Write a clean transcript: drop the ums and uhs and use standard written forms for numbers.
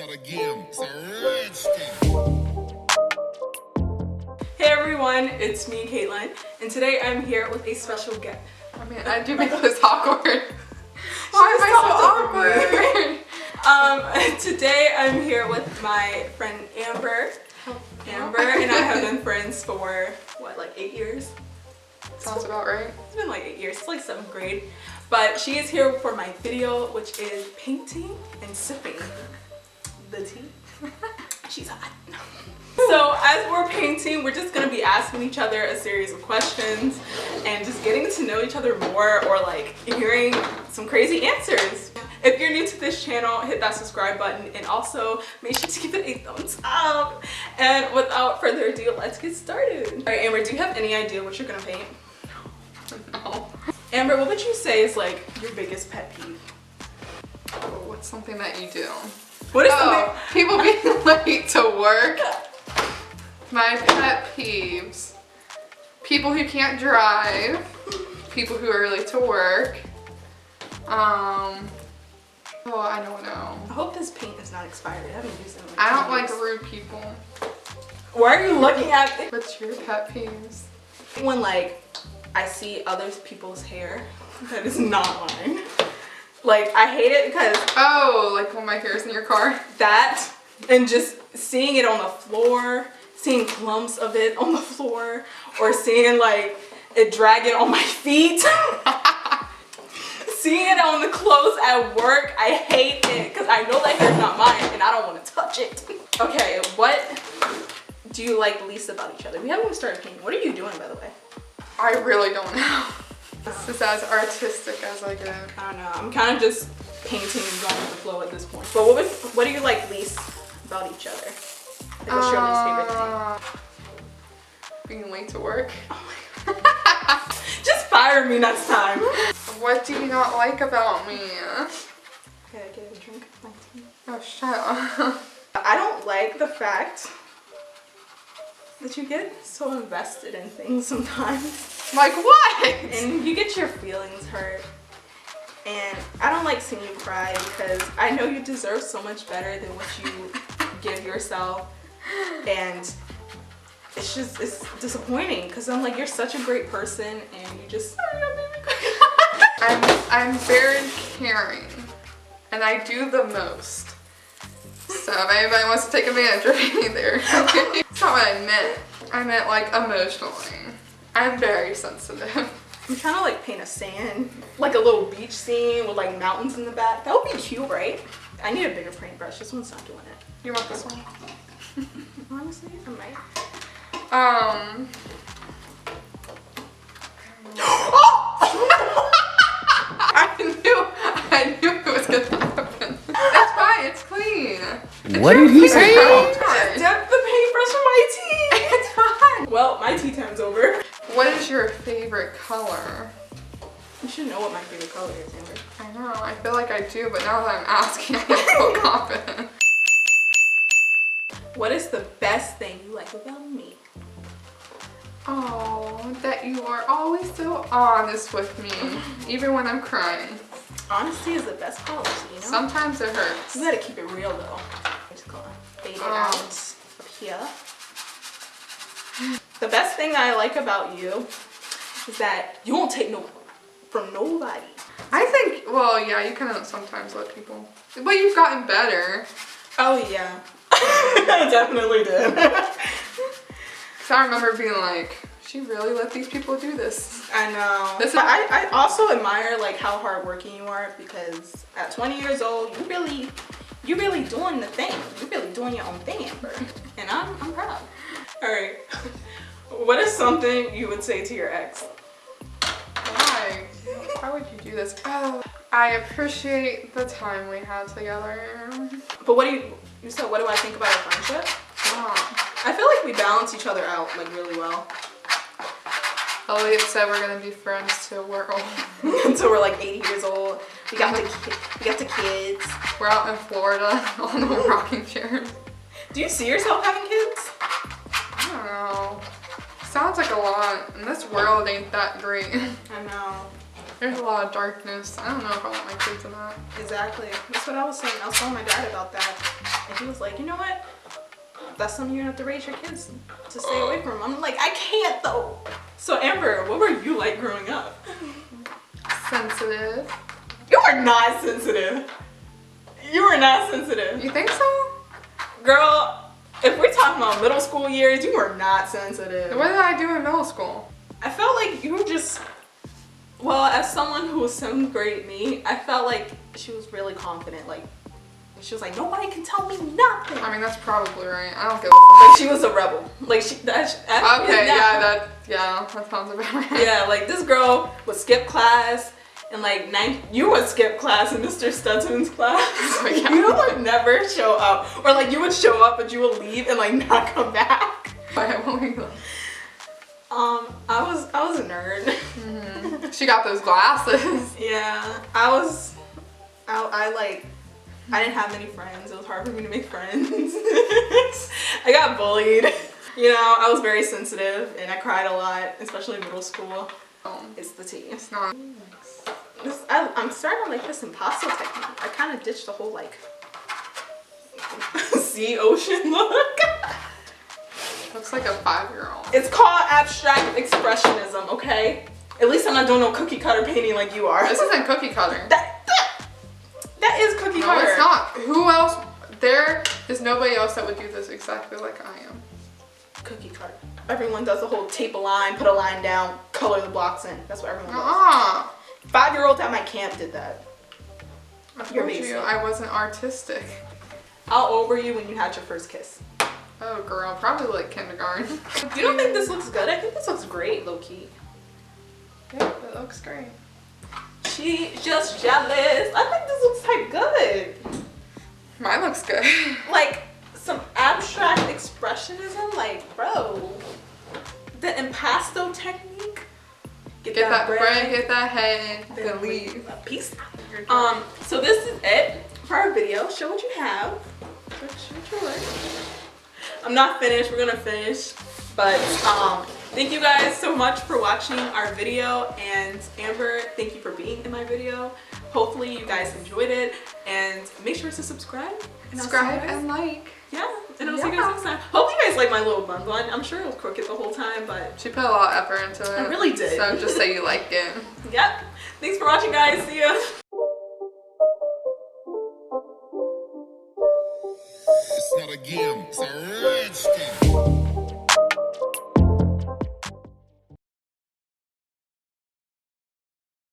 start again. It's a redskin. Hey everyone, it's me, Caitlin, and today I'm here with a special guest. I mean, I do make this awkward. Why am I so awkward? Today I'm here with my friend Amber. Amber and I have been friends for, what, like 8 years? Sounds about right. It's been like 8 years, it's like 7th grade. But she is here for my video, which is painting and sipping the tea. She's hot. So as we're painting, we're just gonna be asking each other a series of questions and just getting to know each other more, or like hearing some crazy answers. If you're new to this channel, hit that subscribe button and also make sure to give it a thumbs up. And without further ado, let's get started. All right, Amber, do you have any idea what you're gonna paint? No. Amber, what would you say is like your biggest pet peeve? Oh, what's something that you do? What is People being late to work. My pet peeves. People who can't drive. People who are late to work. Oh, I don't know. I hope this paint is not expired. I haven't used it in like I don't 2 like years. rude people. Why are you looking at me? What's your pet peeves? When like I see other people's hair that is not mine. Like I hate it because Oh, like when my hair is in your car? that, and just seeing it on the floor, seeing clumps of it on the floor, or seeing like it dragging on my feet. Seeing it on the clothes at work, I hate it because I know that hair's not mine and I don't want to touch it. Okay, what do you like least about each other? We haven't even started painting. What are you doing, by the way? I really don't know. This is as artistic as I get. I don't know. I'm kind of just painting and going with the flow at this point. But what do you like least about each other? Like, what's your least favorite thing? Being late to work. Oh my god. Just fire me next time. What do you not like about me? Okay, I get a drink of my tea. Oh, shut up. I don't like the fact that you get so invested in things sometimes. Like what? And you get your feelings hurt. And I don't like seeing you cry because I know you deserve so much better than what you give yourself. And it's disappointing because I'm like, you're such a great person and you just, I'm very caring and I do the most. So if anybody wants to take advantage of me there. That's not what I meant. I meant like emotionally. I'm very sensitive. I'm trying to like paint a sand, like a little beach scene with like mountains in the back. That would be cute, right? I need a bigger paintbrush. This one's not doing it. You want this one? Honestly, I might. I knew it was gonna happen. It's fine, it's clean. What did he say? Dip the paintbrush in my tea. It's fine. Well, my tea time's over. What is your favorite color? You should know what my favorite color is, Amber. I know, I feel like I do, but now that I'm asking, I don't feel confident. What is the best thing you like about me? Oh, that you are always so honest with me, even when I'm crying. Honesty is the best policy, you know? Sometimes it hurts. You gotta keep it real though. I'm just gonna fade it out up here. The best thing I like about you is that you won't take no from nobody. I think, well, yeah, you kind of sometimes let people, but you've gotten better. Oh yeah, I definitely did. Cause I remember being like, she really let these people do this. I know. This is I also admire like how hardworking you are, because at 20 years old, you're really doing the thing. You're really doing your own thing, Amber. And I'm proud. All right. What is something you would say to your ex? Why? Why would you do this? Oh, I appreciate the time we had together. But what do you said, what do I think about our friendship? Oh. I feel like we balance each other out like really well. Elliot said we're gonna be friends till we're old. Until we're like 80 years old. We got the kids. We're out in Florida on the rocking chair. Do you see yourself having kids? I don't know. Sounds like a lot, and this world ain't that great. I know. There's a lot of darkness. I don't know if I want my kids in that. Exactly. That's what I was saying. I was telling my dad about that. And he was like, you know what? That's something you're gonna have to raise your kids to stay away from. I'm like, I can't though. So Amber, what were you like growing up? Sensitive. You are not sensitive. You are not sensitive. You think so? Girl, if we're talking about middle school years, you were not sensitive. What did I do in middle school? I felt like you were just, well, as someone who was 7th grade me, I felt like she was really confident. Like, she was like, nobody can tell me nothing. I mean, that's probably right. I don't give a fuck. Like, she was a rebel. Like, Okay, that sounds about right. Yeah, like, this girl would skip class. And like you would skip class in Mr. Studsman's class. Oh, yeah. You would never show up. Or like you would show up but you would leave and like not come back. Why won't we go? I was a nerd. Mm-hmm. She got those glasses. Yeah. I didn't have many friends. It was hard for me to make friends. I got bullied. You know, I was very sensitive and I cried a lot, especially in middle school. It's the tea. It's not. I'm starting to like this imposter technique. I kind of ditched the whole like sea ocean look. Looks like a 5-year-old. It's called abstract expressionism, okay? At least I'm not doing no cookie cutter painting like you are. This isn't cookie cutter. That is cookie cutter. No, it's not. Who else? There is nobody else that would do this exactly like I am. Cookie cutter. Everyone does the whole tape a line, put a line down, color the blocks in. That's what everyone does. 5-year-olds at my camp did that. You're basic. I wasn't artistic. I'll over you when you had your first kiss. Oh girl, probably like kindergarten. You don't think this looks good? I think this looks great, low key. Yeah, it looks great. She's just jealous. I think this looks like good. Mine looks good. Like some abstract expressionism, like bro. The impasto technique. Get that bread, get that head, then leave. Peace out. So this is it for our video. Show what you have. Show your work. I'm not finished. We're gonna finish, but thank you guys so much for watching our video, and Amber, thank you for being in my video. Hopefully you guys enjoyed it, and make sure to subscribe. Subscribe and like. Yeah, and I'll see you guys next time. Hope you guys like my little bun bun. I'm sure it was crooked the whole time, but she put a lot of effort into it. I really did. So just say you liked it. Yep. Thanks for watching, guys. See ya. It's not a game, it's a rich thing.